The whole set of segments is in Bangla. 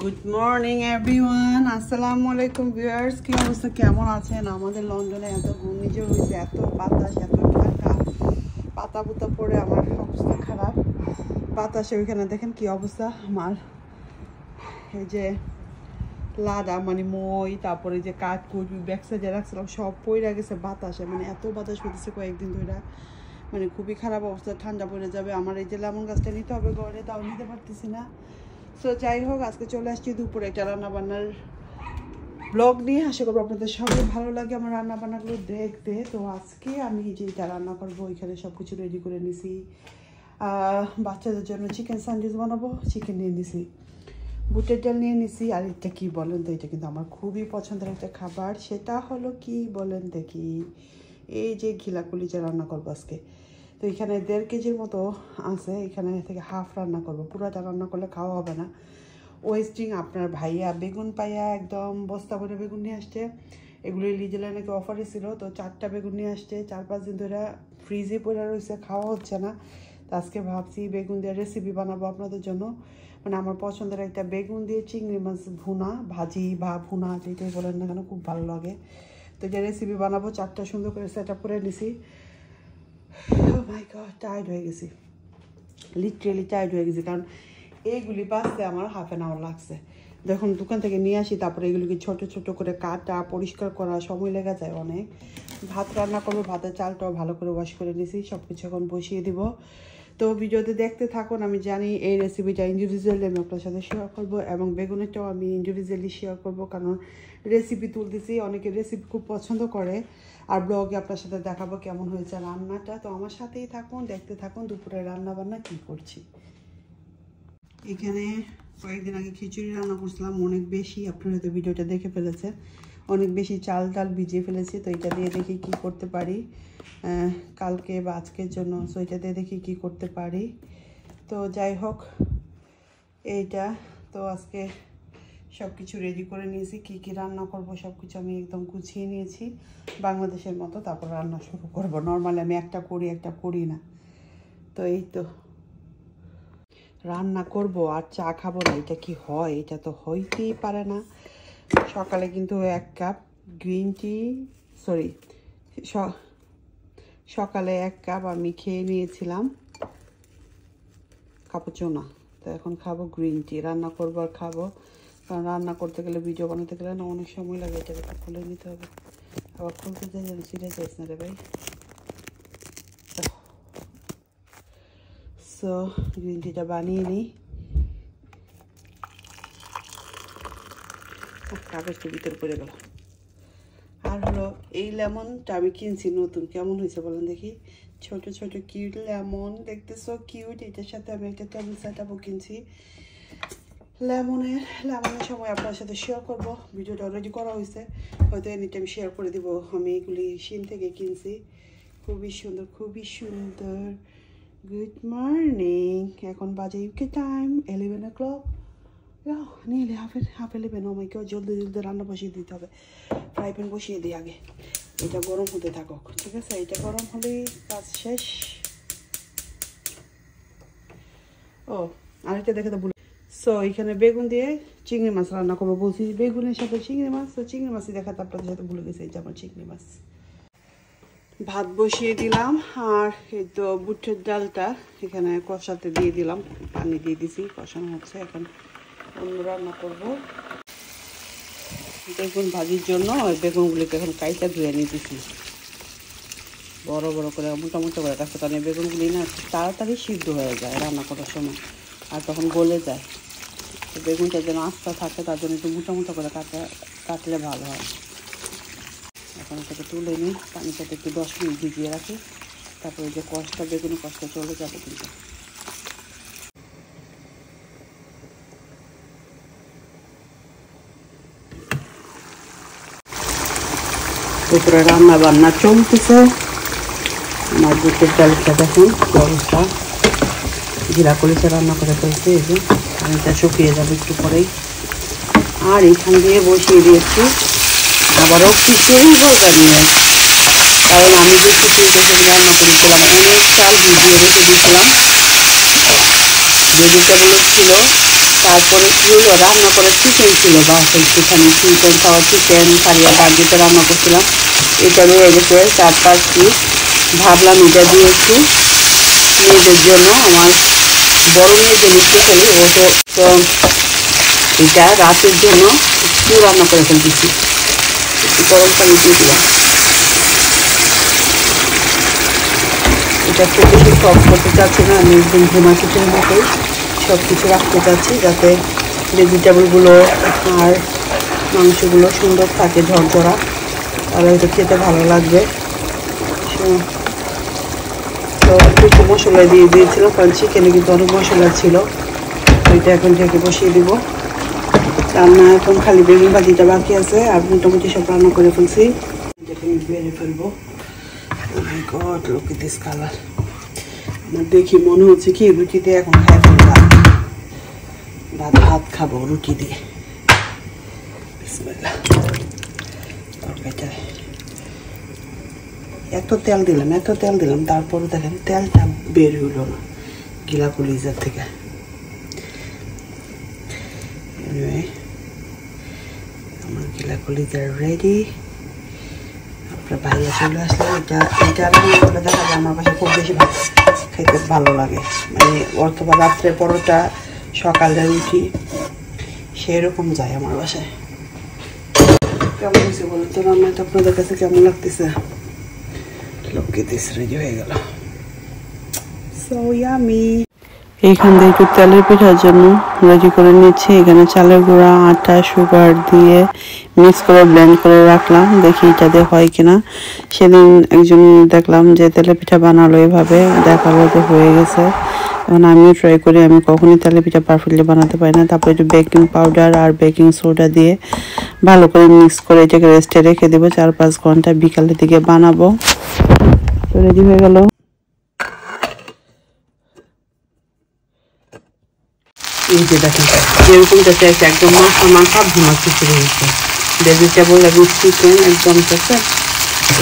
গুড মর্নিং এভরিওয়ান, আসসালামু আলাইকুম ভিউয়ার্স। কি অবস্থা, কেমন আছেন? আমাদের লন্ডনে এত ঘূর্ণিঝড় হয়েছে, এত বাতাস, এত ঠান্ডা, পাতা পুতা পড়ে আমার অবস্থা খারাপ। বাতাসে ওইখানে দেখেন কি অবস্থা আমার, এই যে লাদা মানে মই, তারপরে যে কাঠকুট ব্যাগসা যে রাখছিলাম সব পড়ে গেছে বাতাসে। মানে এত বাতাস হইতেছে কয়েকদিন ধরে, মানে খুবই খারাপ অবস্থা। ঠান্ডা পড়ে যাবে। আমার এই যে লেমন গাছটা নিতে হবে ঘরে, তাও নিতে পারতেছি না। সো যাই হোক, আজকে চলে আসছি দুপুরে একটা রান্নাবান্নার ব্লগ নিয়ে। আশা করবো আপনাদের সবাই ভালো লাগে আমার রান্নাবান্নাগুলো দেখতে। তো আজকে আমি যেটা রান্না করবো, এখানে সব কিছু রেডি করে নিছি। বাচ্চাদের জন্য চিকেন স্যান্ডউইচ বানাবো, চিকেন নিয়ে নিছি, বুটের ডাল নিয়ে নিছি। আর এটা কী বলেন তো, এটা কিন্তু আমার খুবই পছন্দের একটা খাবার। সেটা হলো কি বলেন দেখি, এই যে ঘিলা কলিজা রান্না করবো আজকে। তো এখানে 1.5 কেজির মতো আছে, এখানে থেকে হাফ রান্না করবো, পুরোটা রান্না করলে খাওয়া হবে না। ওয়েস্টিং আপনার ভাইয়া বেগুন পাইয়া একদম বস্তা করে বেগুন নিয়ে আসছে। এগুলো লিজেলে নাকি অফারে ছিল, তো 4টা বেগুন নিয়ে আসছে। 4-5 দিন ধরে ফ্রিজে পড়ে রয়েছে, খাওয়া হচ্ছে না। তো আজকে ভাবছি বেগুন দিয়ে রেসিপি বানাবো আপনাদের জন্য। মানে আমার পছন্দের একটা বেগুন দিয়ে চিংড়ি মাছ ভুনা, ভাজি বা ভুনা যেটাই বলেন না কেন, খুব ভালো লাগে। তো যে রেসিপি বানাবো, 4টা সুন্দর করে সেট আপ করে নিছি। ও মাই গড, টায়ার্ড হয়ে গেছি, লিটারেলি টায়ার্ড হয়ে গেছি। কারণ এইগুলি বাঁচতে আমার হাফ অ্যান আওয়ার লাগছে। যখন দোকান থেকে নিয়ে আসি, তারপরে এগুলিকে ছোট ছোট করে কাটা, পরিষ্কার করা, সময় লেগে যায় অনেক। ভাত রান্না করবো, ভাতের চালটাও ভালো করে ওয়াশ করে নিয়েছি, সব কিছু এখন বসিয়ে দিব। তো ভিডিওতে দেখতে থাকুন। আমি জানি এই রেসিপিটা ইন্ডিভিজুয়ালি আমি আপনার সাথে শেয়ার করবো, এবং বেগুনেরটাও আমি ইন্ডিভিজুয়ালি শেয়ার করবো, কারণ রেসিপি তুলতেছি, অনেকে রেসিপি খুব পছন্দ করে। আর ব্লগে আপনার সাথে দেখাবো কেমন হয়েছে রান্নাটা। তো আমার সাথেই থাকুন, দেখতে থাকুন দুপুরে রান্না বান্না কী করছি। এখানে কয়েকদিন আগে খিচুড়ি রান্না করছিলাম, অনেক বেশি, আপনারা তো ভিডিওটা দেখে ফেলেছেন, অনেক বেশি চাল ডাল ভিজিয়ে ফেলেছি। তো এটা দিয়ে দেখি কি করতে পারি কালকে বা আজকের জন্য। সো এটা দিয়ে দেখি কি করতে পারি। তো যাই হোক, এইটা তো আজকে সব কিছু রেডি করে নিয়েছি, কি কি রান্না করব সব কিছু আমি একদম গুছিয়ে নিয়েছি বাংলাদেশের মতো। তারপর রান্না শুরু করব। নর্মালি আমি একটা করি না। তো এই তো রান্না করব আর চা খাবো না, এটা কি হয়? এটা তো হইতেই পারে না। সকালে কিন্তু 1 কাপ গ্রিন টি, সকালে 1 কাপ আমি খেয়ে নিয়েছিলাম কাপুচিনো। তো এখন খাবো গ্রিন টি। রান্না করবো আর খাবো, কারণ রান্না করতে গেলে, ভিডিও বানাতে গেলে না অনেক সময় লাগে। এটাকে একটু খুলে নিতে হবে, আবার খুলতে যেন ছিঁড়ে যাইস না রে ভাই। সো গ্রিন টিটা বানিয়ে নিই। কাগজটা ভিতরে পড়ে গেল। আর হলো এই লেমনটা আমি কিনছি নতুন, কেমন হয়েছে বলেন দেখি। ছোট ছোট কিউট লেমন, দেখতে সো কিউট। এটার সাথে আমি একটা টেবিল সেটআপও কিনছি। লেমনের সময় আপনার সাথে শেয়ার করব। ভিডিওটা অলরেডি করা হয়েছে, হয়তো এনি টাইম শেয়ার করে দিব। আমি এগুলি শিন থেকে কিনছি, খুবই সুন্দর, খুবই সুন্দর। গুড মর্নিং, এখন বাজে ইউকে টাইম 11 o'clock, নিয়ে হাফ 11। ও মাই গড, জলদি জলদি রান্না বসিয়ে দিতে হবে। ফ্রাই প্যান বসিয়ে দিই আগে, এটা গরম হতে থাকুক, ঠিক আছে? এটা গরম হলেই কাজ শেষ। ও আরেকটা দেখে তো ভুল। সো এখানে বেগুন দিয়ে চিংড়ি মাছ রান্না করবো বলছি, বেগুনের সাথে চিংড়ি মাছ। তো চিংড়ি মাছই দেখাতে আপনাদের সাথে ভুলে গেছে, এই যে আমার চিংড়ি মাছ। ভাত বসিয়ে দিলাম, আর এই তো বুটের ডালটা এখানে কষাতে দিয়ে দিলাম, পানি দিয়ে দিছি, কষানো হচ্ছে। এখন অন্য রান্না করবো। বেগুন ভাজির জন্য ওই বেগুনগুলিকে এখন কাইটা ধুয়ে নিতেছি, বড় বড় করে মোটামুটি করে কাছে, কারণ এই বেগুনগুলি না তাড়াতাড়ি সিদ্ধ হয়ে যায় রান্না করার সময়, আর তখন গলে যায়। তো বেগুনটা যেন আস্তা থাকে, তার জন্য একটু মোটামুটি করে কাটলে ভালো হয়। এখন এটাকে তুলে নিই, পানির সাথে একটু 10 মিনিট ভিজিয়ে রাখি, তারপরে যে কষটা, বেগুনের কষটা চলে যাবে কিন্তু। উপরে রান্না বান্না চলতেছে। আমার বুটের ডালটা দেখুন কি অবস্থা, জিরা কলিজা রান্না করে ফেলছে। এই যে পানিটা শুকিয়ে যাবে একটু পরেই। আর এখান দিয়ে বসিয়ে দিয়েছি আবারও খিচুড়ি বলকার নিয়ে, কারণ আমি যে খিচুড়িটা সেদিন রান্না করেছিলাম, অনেক চাল ভিজিয়ে রেখে দিয়েছিলাম। ভেজিটেবলও ছিল, তারপরে কি হলো, রান্না করে চিকেন ছিল বাসে, একটুখানি চিকেন খাওয়া, চিকেন খারিয়া বার্গিতে রান্না করছিলাম, এটা রয়ে গেছে 4-5 পিস। ভাবলাম এটা দিয়েছি মেয়েদের জন্য, আমার বড় মেয়ে যে স্পেশালি ও তো এটা রাতের জন্য একটু রান্না করে ফেলতেছি, একটু গরম পানি দিয়ে দিলাম। এটা খুব বেশি সব করতে চাচ্ছি না, আমি একদম ভুনা খিচুড়ির মতোই সব কিছু রাখতে চাচ্ছি, যাতে ভেজিটেবলগুলো আর মাংসগুলো সুন্দর থাকে, ঝরঝরা, তাহলে এটা খেতে ভালো লাগবে। তো একটু মশলা দিয়ে দিয়েছিল, কারণ চিকেনে কিন্তু অনেক মশলা ছিল। ওইটা এখন ঢেকে বসিয়ে দিব রান্না। এখন খালি বেগুন ভাজিটা বাকি আছে, আর মোটামুটি সব রান্না করে ফেলছি, এটাকে বেড়ে ফেলবো। God, look at this colour. আমার দেখি মনে হচ্ছে কি রুটি দিয়ে এখন খাই ফেললাম, ভাত খাবো রুটি দিয়ে। বিসমিল্লাহ। এত তেল দিলাম, তারপরে দেখেন তেলটা বের হইল না গিলা কলিজার থেকে। আমার গিলা কলিজার রেডি। আপনার ভাইয়া চলে আসলে এটা রান্না করে দেখা যায় আমার কাছে খুব বেশি ভালো খাইতে ভালো লাগে, মানে অথবা রাত্রে পরোটা, সকালে রুটি, সেরকম যায় আমার বাসায়। কেমন হয়েছে বলুন তো রান্নাটা, আপনাদের কাছে কেমন লাগতেছে? রেডি হয়ে গেল, সো ইয়ামি। এইখান থেকে একটু তেলের পিঠার জন্য রেডি করে নিচ্ছি। এখানে চালের গুঁড়া, আটা, সুগার দিয়ে মিক্স করে ব্লেন্ড করে রাখলাম, দেখি এটা দিয়ে হয় কিনা। সেদিন একজন দেখলাম যে তেলের পিঠা বানালো এভাবে, দেখালো যে হয়ে গেছে। এখন আমিও ট্রাই করি, আমি কখনই তেলের পিঠা পারফেক্টলি বানাতে পারি না। তারপরে একটু বেকিং পাউডার আর বেকিং সোডা দিয়ে ভালো করে মিক্স করে এটাকে রেস্টে রেখে দেবো 4-5 ঘন্টা, বিকালের দিকে বানাবো। তো রেডি হয়ে গেল। এই যে দেখেন যেরকমটা চাইছে, একদম মাখা ভুনা খিচুড়ি হয়েছে, ভেজিটেবল এবং চিকেন একদম চাইছে।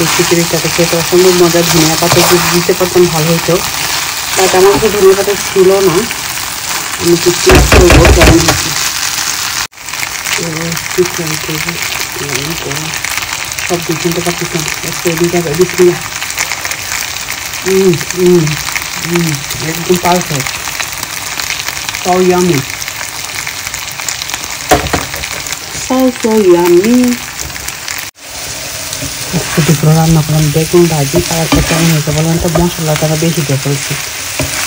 এই খিচুড়িটাকে খেতে অসম্ভব মজার। ধনিয়া পাতা যদি দিতে পারতাম ভালো হতো, বাট আমার কাছে ধনিয়া পাতা ছিল না। আমি কি করবো, কেমন হচ্ছে সব দুটো পাচ্ছিলাম একদম perfect, so yummy, so yummy। দুপুরে রান্না করলাম বেগুন ভাজি, কালারটা কেমন হয়েছে বলেন তো? মশলাটা বেশি দিয়ে ফেলছি,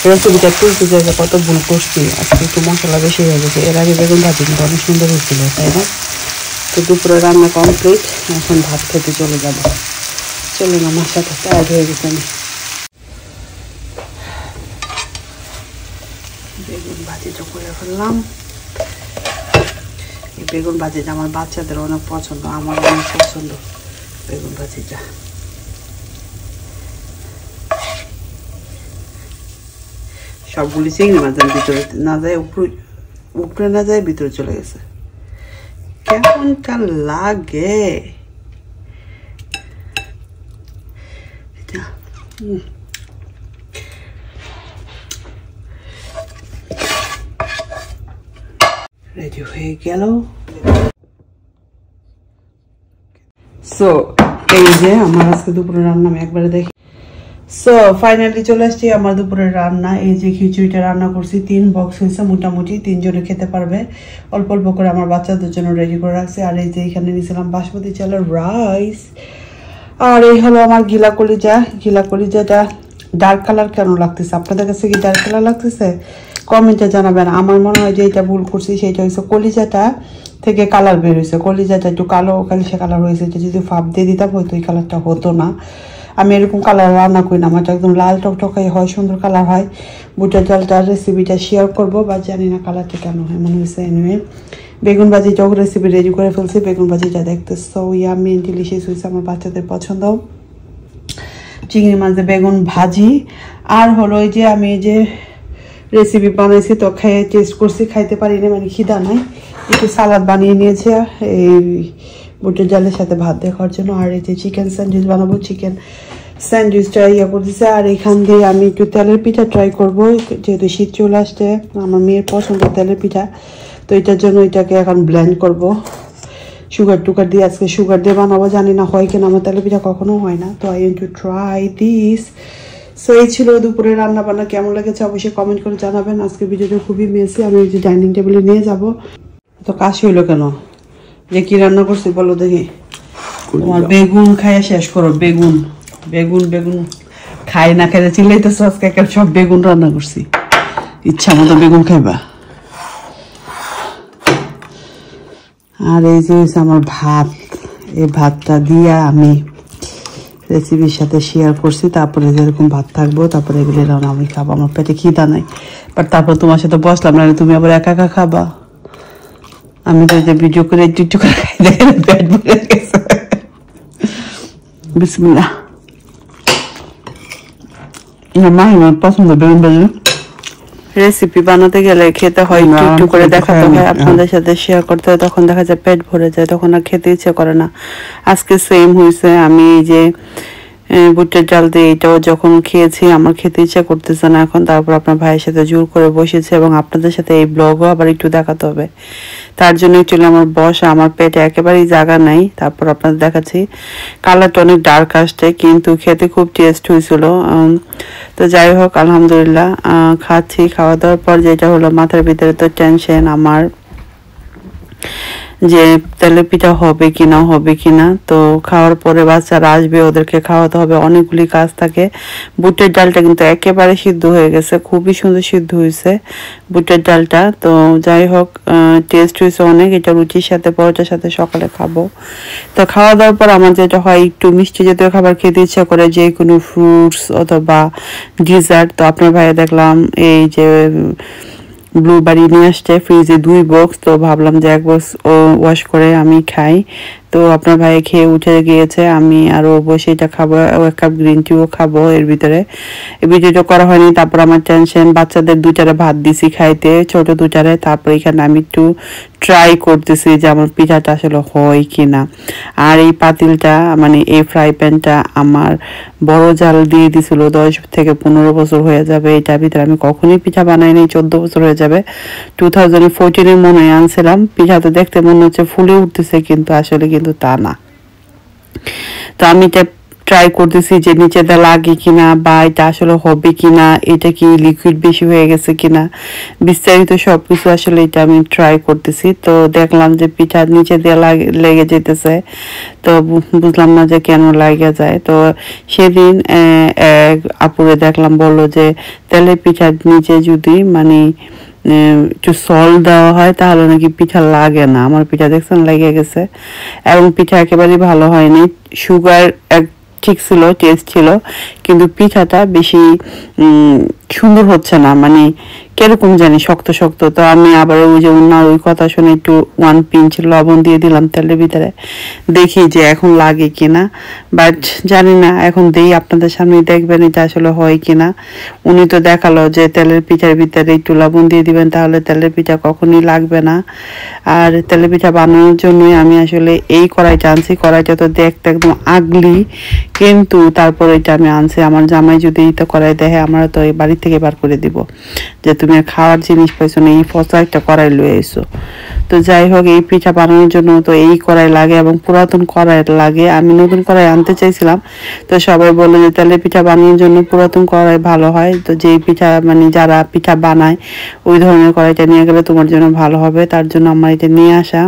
রেসিপিটা তুলতে যাবে কত ভুল করছি, আজকে একটু মশলা বেশি হয়ে গেছে। এর আগে বেগুন ভাজি কিন্তু অনেক সুন্দর হয়েছিল, তাই না? তো দুপুরে রান্না কমপ্লিট, এখন ভাত খেতে চলে যাব। চলুন আমার সাথে, টায়ার্ড হয়ে গেছে আমি। বেগুন ভাজিটা করে ফেললাম। এই বেগুন ভাজিটা আমার বাচ্চাদের অনেক পছন্দ, আমার অনেক পছন্দ বেগুন ভাজিটা। সবগুলি চিংড়ি মাছের ভিতরে না যায়, উপরে না যায়, ভিতরে চলে গেছে। কেমনটা লাগে এটা? রেডি হয়ে গেল। সো এই যে আমার আজকে দুপুরে রান্না আমি একবারে দেখি। সো ফাইনালি চলে আসছি আমার দুপুরের রান্না। এই যে খিচুড়িটা রান্না করছি, 3 বক্স হয়েছে, মোটামুটি 3 জনে খেতে পারবে। অল্প অল্প করে আমার বাচ্চাদের জন্য রেডি করে রাখছি। আর এই যে এখানে নিয়েছিলাম বাসমতি চালের রাইস। আর এই হলো আমার গিলা কলিজা। গিলা কলিজাটা ডার্ক কালার কেন লাগতেছে? আপনাদের কাছে কি ডার্ক কালার লাগতেছে? কমেন্টে জানাবেন। আমার মনে হয় যে এটা ভুল করছি, সেটা হচ্ছে কলিজাটা থেকে কালার বের হয়েছে, কলিজাটা একটু কালো কালিশা কালার হয়েছে। এটা যদি ফাপ দিয়ে দিতাম হয়তো এই কালারটা হতো না। আমি এরকম কালার রান্না করি না, আমারটা একদম লাল টকটকাই হয়, সুন্দর কালার হয়। বুটের ডালটার রেসিপিটা শেয়ার করবো, বা জানি না কালারটা কেন হয়, মনে হয়েছে। এনিওয়ে বেগুন ভাজিটাও রেসিপি রেডি করে ফেলছি। বেগুন ভাজিটা দেখতে সো ইয়ামি এন্ড ডিলিশিয়াস হয়েছে, আমার বাচ্চাদের পছন্দ। চিংড়ি মাছের বেগুন ভাজি। আর হলো এই যে আমি এই যে রেসিপি বানাইছি, তো খেয়ে টেস্ট করছি, খাইতে পারি না, মানে খিদা নাই। একটু সালাদ বানিয়ে নিয়েছি এই বুটের ডালের সাথে ভাত দিয়ে খাওয়ার জন্য। আর এই যে চিকেন স্যান্ডউইচ বানাবো, চিকেন স্যান্ডউইচটা ইয়ে করতেছে। আর এখান দিয়ে আমি একটু তেলের পিঠা ট্রাই করবো, যেহেতু শীত চলে আসছে, আমার মেয়ের পছন্দ তেলের পিঠা। এটার জন্য এটাকে এখন ব্লেন্ড করব সুগার টুগার দিয়ে। আজকে সুগার দিয়ে বানাবো, জানি না হয় কিনা, আমার তেলে পিঠা কখনো হয় না, তো I want to try this. So এই ছিল দুপুরে রান্না বান্না, কেমন লেগেছে অবশ্যই কমেন্ট করে জানাবেন। আজকে ভিডিওটা খুবই মেসি, আমি যে ডাইনিং টেবিলে নিয়ে যাব। তো কাশি হইলো কেন, যে কি রান্না করছি বলো দেখি। তোমার বেগুন খাইয়া শেষ করো, বেগুন বেগুন বেগুন খাই না খাইতে চিল্লাইতেছ, আজকে সব বেগুন রান্না করছি, ইচ্ছা মতো বেগুন খাইবা। আর এই যে হচ্ছে আমার ভাত, এই ভাতটা দিয়া আমি রেসিপির সাথে শেয়ার করছি। তারপরে যেরকম ভাত থাকবো, তারপরে এগুলো রান্না আমি খাবো, আমার পেটে খিদা নাই। বাট তারপর তোমার সাথে বসলাম না, তুমি আবার একা একা খাবা। আমি তো যে ভিডিও করে একটু করে খাই, দেখে পেট ভরে গেছে। বিসমিল্লাহ। মা আমার পছন্দ বেগুন ভাজি। রেসিপি বানাতে গেলে খেতে হয় একটু একটু করে দেখাতে হয়, আপনাদের সাথে শেয়ার করতে হয়, তখন দেখা যায় পেট ভরে যায়, তখন আর খেতে ইচ্ছে করে না। আজকে সেম হয়েছে, আমি এই যে বুটের ডাল দিয়ে এটাও যখন খেয়েছি আমার খেতে ইচ্ছা করতেছে না এখন। তারপর আপনার ভাইয়ের সাথে জোর করে বসেছে এবং আপনাদের সাথে এই ব্লগও আবার একটু দেখাতে হবে, তার জন্য চলে আমার বসা। আমার পেটে একেবারেই জায়গা নাই। তারপর আপনাদের দেখাচ্ছি, কালারটা অনেক ডার্ক আসছে কিন্তু খেতে খুব টেস্ট হয়েছিল। তো যাই হোক আলহামদুলিল্লাহ খাচ্ছি। খাওয়া দাওয়ার পর যেটা হলো, মাথার ভিতরে তো টেনশন আমার যে তেলে পিঠা হবে কিনা হবে কিনা। তো খাওয়ার পরে বাচ্চারা আসবে, ওদেরকে খাওয়াতে হবে, অনেকগুলি কাজ থাকে। বুটের ডালটা কিন্তু একেবারে সিদ্ধ হয়ে গেছে, খুবই সুন্দর সিদ্ধ হয়েছে বুটের ডালটা। তো যাই হোক টেস্ট হয়েছে অনেক, এটা রুটির সাথে পরোটার সাথে সকালে খাবো। তো খাওয়া দাওয়ার পর আমার যেটা হয়, একটু মিষ্টি জাতীয় খাবার খেতে ইচ্ছা করে, যে কোনো ফ্রুটস অথবা ডিজার্ট। তো আপনার ভাইয়া দেখলাম এই যে ব্লুবেরি নিয়ে আসছে ফ্রিজে 2 বক্স, তো ভাবলাম যে 1 বক্স ও ওয়াশ করে আমি খাই। তো আপনার ভাই খেয়ে উঠে গিয়েছে, আমি আরও বসে এটা খাবো, 1 কাপ গ্রিন টিও খাবো এর ভিতরে। এই ভিডিওটা করা হয়নি, তারপর আমার টেনশন, বাচ্চাদের 2টারে ভাত দিছি খাইতে, ছোট 2টারে। তারপর এখানে আমি একটু ট্রাই করতেছি যে আমার পিঠাটা আসলে হয় কিনা। আর এই পাতিলটা মানে এই ফ্রাই প্যানটা আমার বড় জাল দিয়ে দিছিল, 10 থেকে 15 বছর হয়ে যাবে। এটার ভিতরে আমি কখনোই পিঠা বানাইনি, 14 বছর হয়ে যাবে। 2014 মনে হয় আনছিলাম। পিঠা তো দেখতে মনে হচ্ছে ফুলে উঠতেছে, কিন্তু আসলে কিন্তু তা না। তো আমি এটা ট্রাই করতেছি যে নিচেতে লাগে কিনা, বা এটা আসলে হবে কিনা, এটা কি লিকুইড বেশি হয়ে গেছে কিনা, বিস্তারিত সবকিছু আসলে এটা আমি ট্রাই করতেছি। তো দেখলাম যে পিঠা নিচে দিয়ে লেগে যেতেছে, তো বুঝলাম না যে কেন লাগে যায়। তো সেদিন আপুরে দেখলাম, বললো যে তেলের পিঠার নিচে যদি মানে একটু সল্ট দেওয়া হয় তাহলে নাকি পিঠা লাগে না। আমার পিঠা দেখছেন লেগে গেছে, এবং পিঠা একেবারেই ভালো হয়নি। সুগার ঠিক ছিল, টেস্ট ছিল, কিন্তু পিঠাটা বেশি সুন্দর হচ্ছে না, মানে কিরকম জানি শক্ত শক্ত। তো আমি আবার ওই যে ওনার ওই কথা শুনে একটু 1 পিঞ্চ লবণ দিয়ে দিলাম তেলের ভিতরে, দেখি যে এখন লাগে কিনা। বাট জানি না, এখন দেই আপনাদের সামনে দেখবেন এটা আসলে হয় কিনা। উনি তো দেখালো যে তেলের পিঠার ভিতরে একটু লবণ দিয়ে দিবেন, তাহলে তেলের পিঠা কখনই লাগবে না। আর তেলের পিঠা বানানোর জন্যই আমি আসলে এই কড়াইটা আনছি। কড়াইটা তো দেখতে একদম আগলি, কিন্তু তারপর এটা আমি আনছি। আমার জামাই যদি এটা কড়াই দেখে, আমরা তো এই বাড়ি থেকে বার করে দিব যে তুমি খাওয়ার জিনিস পাইছো না, এই ফসা একটা কড়াই লয়ে এসো। তো যাই হোক, এই পিঠা বানানোর জন্য তো এই কড়াই লাগে এবং পুরাতন কড়াই লাগে। আমি নতুন কড়াই আনতে চাইছিলাম, তো সবাই বললো যে তেলের পিঠা বানানোর জন্য পুরাতন কড়াই ভালো হয়। তো যেই পিঠা মানে যারা পিঠা বানায় ওই ধরনের কড়াইটা নিয়ে গেলে তোমার জন্য ভালো হবে, তার জন্য আমার এটা নিয়ে আসা।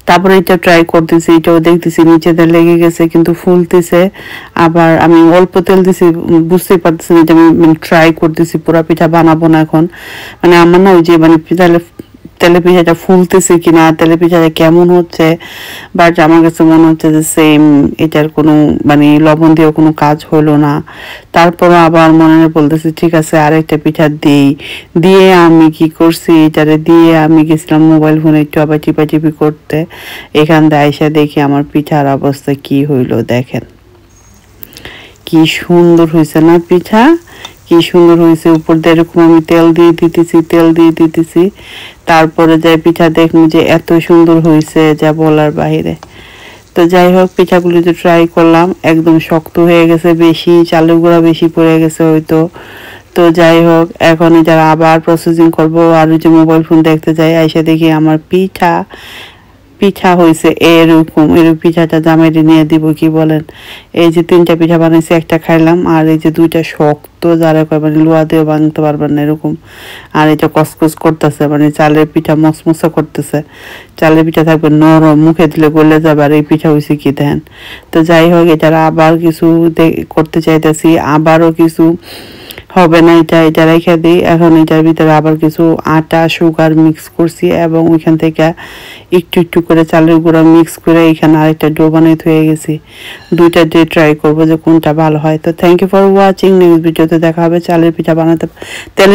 তারপরে এটা ট্রাই করতেছি, এটাও দেখতেছি নিচেতে লেগে গেছে কিন্তু ফুলতেছে। আবার আমি অল্প তেল দিছি, বুঝতেই পারতেছি না, এটা আমি ট্রাই করতেছি, পুরা পিঠা বানাবো না এখন। মানে আমার না ওই যে মানে তেলে পিঠাটা ফুলতেছে কিনা, তেলে পিঠাটা কেমন হচ্ছে, বাট আমার কাছে মনে হচ্ছে যে সেম, এটার কোনো মানে লবণ দিয়েও কোনো কাজ হলো না। তারপর আবার মনে বলতেছি ঠিক আছে আরেকটা পিঠা দিয়ে আমি কি করছি, এটারে দিয়ে আমি গেছিলাম মোবাইল ফোনে একটু আবার টিপাটিপি করতে। এখান থেকে আইসা দেখি আমার পিঠার অবস্থা কি হইলো, দেখেন কি সুন্দর হয়েছে না পিঠা, কি সুন্দর হয়েছে। উপর দিয়ে এরকম আমি তেল দিয়ে দিতেছি, তারপরে যাই পিঠা দেখুন যে এত সুন্দর হয়েছে যা বলার বাহিরে। তো যাই হোক, পিঠাগুলি তো ট্রাই করলাম, একদম শক্ত হয়ে গেছে, বেশি চালের গুঁড়া বেশি পড়ে গেছে হয়তো। তো যাই হোক, এখন যারা আবার প্রসেসিং করব আর ওই যে মোবাইল ফোন দেখতে যাই, এসে দেখি আমার পিঠা পিঠা হয়েছে এরকম পিঠাটা জামাইরে নিয়ে দিব কি বলেন। এই যে 3টা পিঠা বানাইছি, একটা খাইলাম, আর এই যে 2টা শক্ত, যারা কয় মানে লোয়া দিয়েও ভাঙতে পারবেন না এরকম। আর এটা কসকস করতেছে, মানে চালের পিঠা মচমচা করতেছে। চালের পিঠা থাকবে নরম, মুখে দিলে গলে যাবে। আর এই পিঠা হয়েছে কি দেন। তো যাই হোক, এটার আবার কিছু করতে চাইতেছি, আবারও কিছু হবে না, এটা রেখে দিই। এখন এটার ভিতরে আবার কিছু আটা সুগার মিক্স করছি এবং ওইখান থেকে একটু একটু করে চালের গুঁড়া মিক্স করে এখানে আরেকটা ডো বানাইতে হয়ে গেছি। 2টা দিয়ে ট্রাই করবো যে কোনটা ভালো হয়। তো thank you for watching. Next ভিডিওতে দেখা হবে চালের পিঠা বানাতে তেলের